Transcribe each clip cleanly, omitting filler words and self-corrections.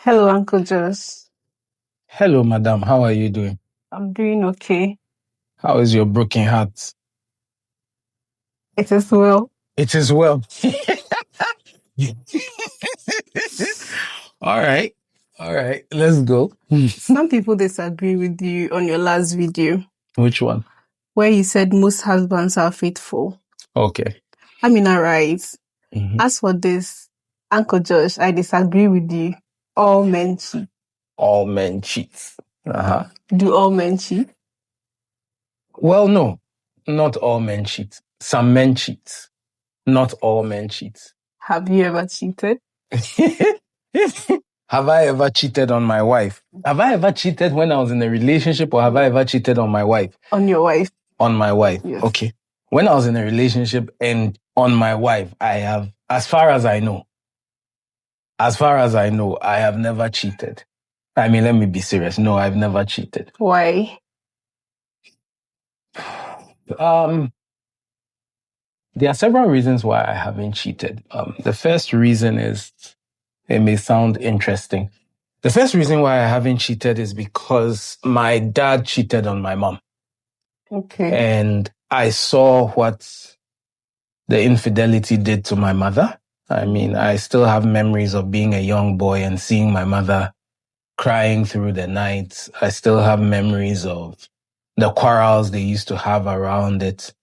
Hello, Uncle Josh. Hello, madam. How are you doing? I'm doing okay. How is your broken heart? It is well. It is well. All right. All right. Let's go. Some people disagree with you on your last video Which one? where you said most husbands are faithful. Okay. I mean, all right. Mhm. As for this, Uncle Josh, I disagree with you. All men cheat. All men cheat. Uh-huh. Do all men cheat? Well, no, not all men cheat. Some men cheat. Not all men cheat. Have you ever cheated? Have I ever cheated on my wife? Have I ever cheated when I was in a relationship, or have I ever cheated on my wife? On your wife? On my wife. Yes. Okay. When I was in a relationship and on my wife, I have, as far as I know, I have never cheated. I mean, let me be serious. No, I've never cheated. Why? There are several reasons why I haven't cheated. The first reason is, it may sound interesting. The first reason why I haven't cheated is because my dad cheated on my mom. Okay. And I saw what the infidelity did to my mother. I mean, I still have memories of being a young boy and seeing my mother crying through the night. I still have memories of the quarrels they used to have around it.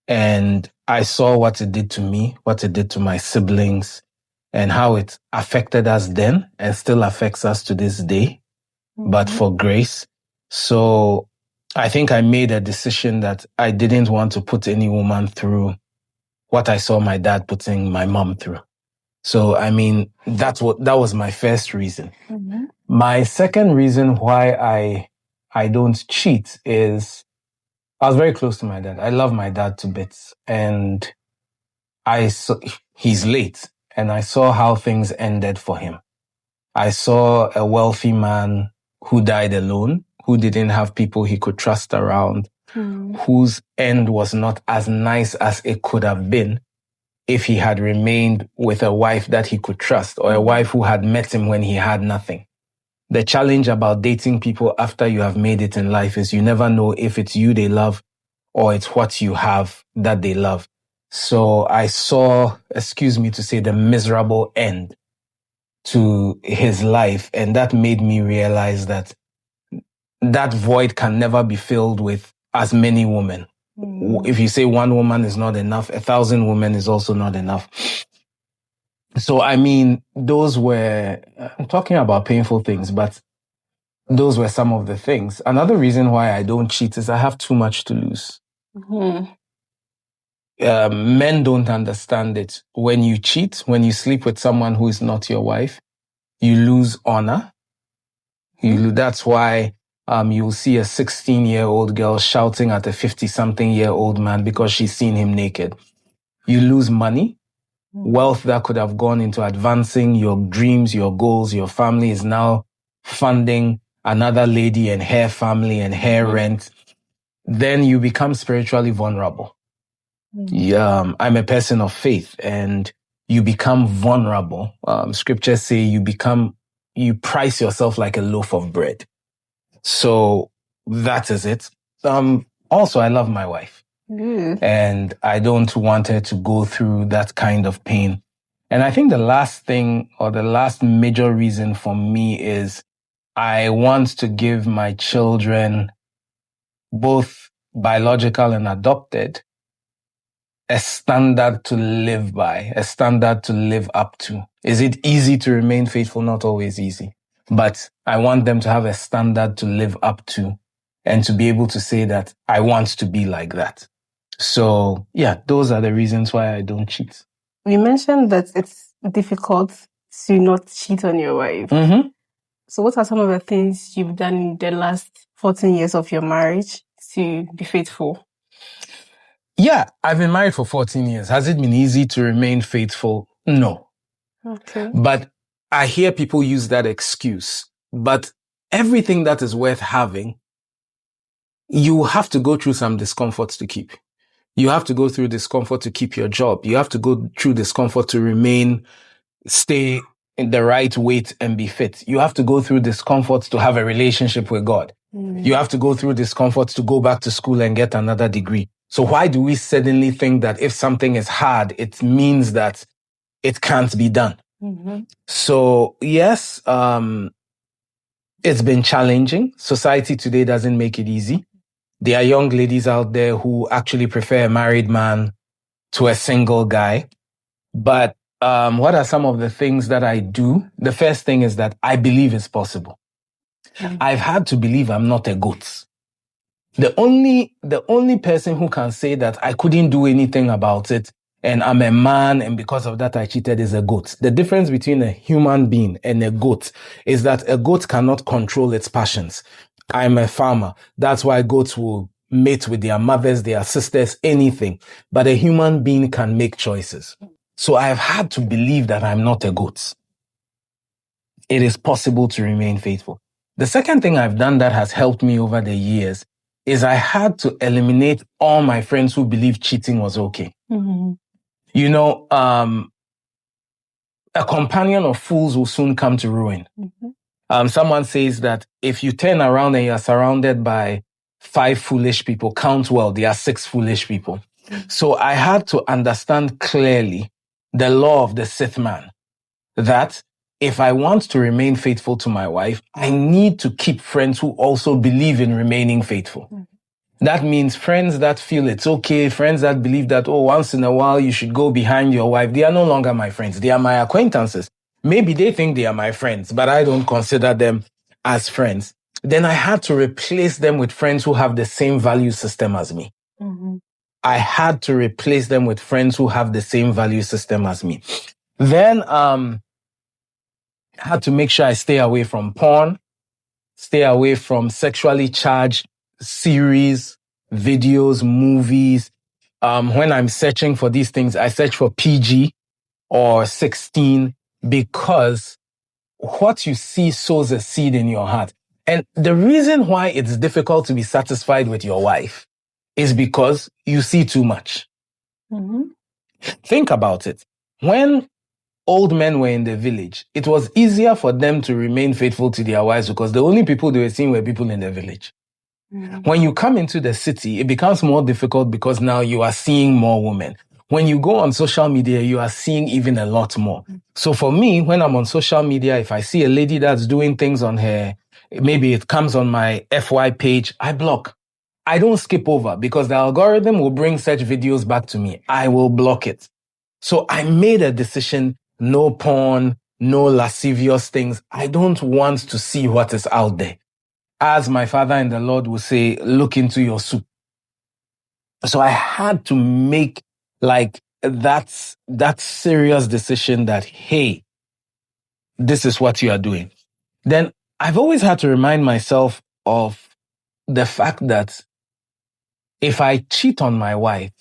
And I saw what it did to me, what it did to my siblings, and how it affected us then and still affects us to this day, but for grace. So I think I made a decision that I didn't want to put any woman through what I saw my dad putting my mom through. So, I mean, that was my first reason. Mm-hmm. My second reason why I don't cheat is I was very close to my dad. I love my dad to bits, and he's late, and I saw how things ended for him. I saw a wealthy man who died alone, who didn't have people he could trust around, whose end was not as nice as it could have been if he had remained with a wife that he could trust, or a wife who had met him when he had nothing. The challenge about dating people after you have made it in life is you never know if it's you they love or it's what you have that they love. So I saw, excuse me to say, the miserable end to his life. And that made me realize that that void can never be filled with as many women. If you say one woman is not enough, 1,000 women is also not enough. So, I mean, those were, I'm talking about painful things, but those were some of the things. Another reason why I don't cheat is I have too much to lose. Men don't understand it. When you cheat, when you sleep with someone who is not your wife, you lose honor. That's why you'll see a 16-year-old girl shouting at a 50-something-year-old man because she's seen him naked. You lose money. Wealth that could have gone into advancing your dreams, your goals, your family is now funding another lady and her family and her rent. Then you become spiritually vulnerable. I'm a person of faith, and you become vulnerable. Scriptures say you price yourself like a loaf of bread. So that is it. Also, I love my wife. And I don't want her to go through that kind of pain. And I think the last thing, or the last major reason for me, is I want to give my children, both biological and adopted, a standard to live by, a standard to live up to. Is it easy to remain faithful? Not always easy. But I want them to have a standard to live up to and to be able to say that I want to be like that. So, yeah, those are the reasons why I don't cheat. You mentioned that it's difficult to not cheat on your wife. So what are some of the things you've done in the last 14 years of your marriage to be faithful? Yeah, I've been married for 14 years. Has it been easy to remain faithful? No. Okay. But I hear people use that excuse. But everything that is worth having, you have to go through some discomforts to keep. You have to go through discomfort to keep your job. You have to go through discomfort to stay in the right weight and be fit. You have to go through discomforts to have a relationship with God. You have to go through discomforts to go back to school and get another degree. So why do we suddenly think that if something is hard, it means that it can't be done? So yes, it's been challenging. Society today doesn't make it easy. There are young ladies out there who actually prefer a married man to a single guy. But what are some of the things that I do? The first thing is that I believe it's possible. I've had to believe I'm not a goat. The only person who can say that I couldn't do anything about it and I'm a man and because of that I cheated is a goat. The difference between a human being and a goat is that a goat cannot control its passions. I'm a farmer. That's why goats will mate with their mothers, their sisters, anything. But a human being can make choices. So I've had to believe that I'm not a goat. It is possible to remain faithful. The second thing I've done that has helped me over the years is I had to eliminate all my friends who believed cheating was okay. You know, a companion of fools will soon come to ruin. Someone says that if you turn around and you're surrounded by 5 foolish people, count well, there are 6 foolish people. So I had to understand clearly the law of the sixth man, that if I want to remain faithful to my wife, I need to keep friends who also believe in remaining faithful. That means friends that feel it's okay, friends that believe that, oh, once in a while you should go behind your wife. They are no longer my friends. They are my acquaintances. Maybe they think they are my friends, but I don't consider them as friends. Then I had to replace them with friends who have the same value system as me. I had to replace them with friends who have the same value system as me. Then I had to make sure I stay away from porn, stay away from sexually charged series, videos, movies. When I'm searching for these things, I search for PG or 16 because what you see sows a seed in your heart. And the reason why it's difficult to be satisfied with your wife is because you see too much. Think about it. When old men were in the village, it was easier for them to remain faithful to their wives because the only people they were seeing were people in the village. When you come into the city, it becomes more difficult because now you are seeing more women. When you go on social media, you are seeing even a lot more. So for me, when I'm on social media, if I see a lady that's doing things on her, maybe it comes on my FY page, I block. I don't skip over because the algorithm will bring such videos back to me. I will block it. So I made a decision, no porn, no lascivious things. I don't want to see what is out there. As my father in the Lord will say, look into your soup. So I had to make like that serious decision that, hey, this is what you are doing. Then I've always had to remind myself of the fact that if I cheat on my wife,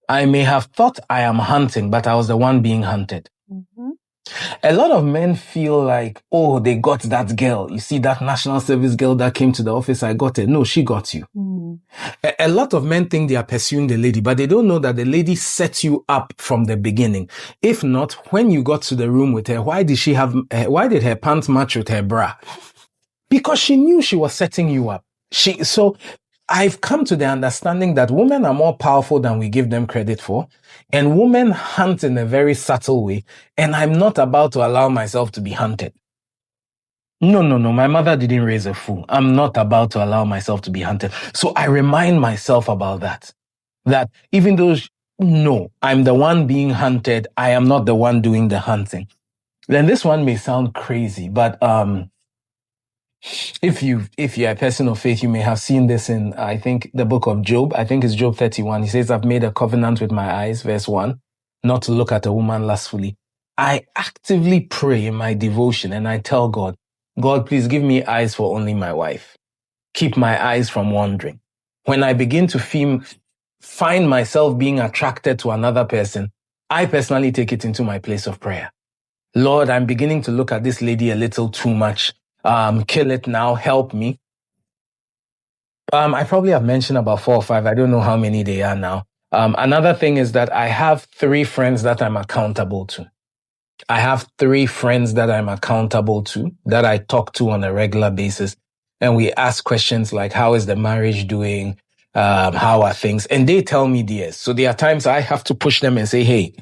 I may have thought I am hunting, but I was the one being hunted. A lot of men feel like, oh, they got that girl. You see that national service girl that came to the office, I got her. No, she got you. A lot of men think they are pursuing the lady, but they don't know that the lady set you up from the beginning. If not, when you got to the room with her, why did her pants match with her bra? Because she knew she was setting you up. So I've come to the understanding that women are more powerful than we give them credit for, and women hunt in a very subtle way, and I'm not about to allow myself to be hunted. No, my mother didn't raise a fool. I'm not about to allow myself to be hunted. So I remind myself about that even though, no, I'm the one being hunted, I am not the one doing the hunting. Then this one may sound crazy, but if you're a person of faith, you may have seen this in, I think, the book of Job. I think it's Job 31. He says, I've made a covenant with my eyes, verse 1, not to look at a woman lustfully. I actively pray in my devotion and I tell God, God, please give me eyes for only my wife. Keep my eyes from wandering. When I begin to find myself being attracted to another person, I personally take it into my place of prayer. Lord, I'm beginning to look at this lady a little too much. Kill it now, help me. I probably have mentioned about 4 or 5. I don't know how many they are now. Another thing is that I have 3 friends that I'm accountable to. I have 3 friends that I'm accountable to, that I talk to on a regular basis. And we ask questions like, how is the marriage doing? How are things? And they tell me theirs. So there are times I have to push them and say, hey,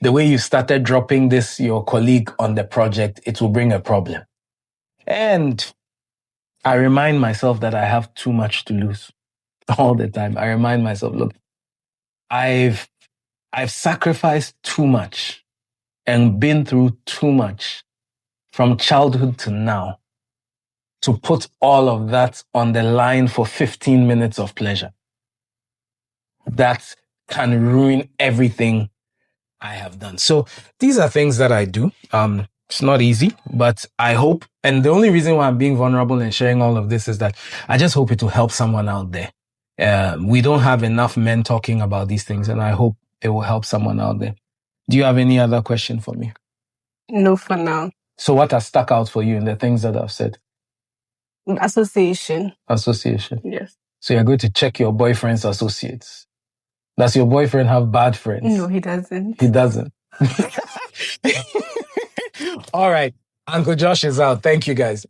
the way you started dropping this, your colleague on the project, it will bring a problem. And I remind myself that I have too much to lose all the time. I remind myself, look, I've sacrificed too much and been through too much from childhood to now to put all of that on the line for 15 minutes of pleasure. That can ruin everything I have done. So these are things that I do. It's not easy, but I hope, and the only reason why I'm being vulnerable and sharing all of this is that I just hope it will help someone out there. We don't have enough men talking about these things, and I hope it will help someone out there. Do you have any other question for me? No, for now. So what has stuck out for you in the things that I've said? Association. Association. Yes. So you're going to check your boyfriend's associates. Does your boyfriend have bad friends? No, he doesn't. He doesn't. All right. Uncle Josh is out. Thank you, guys.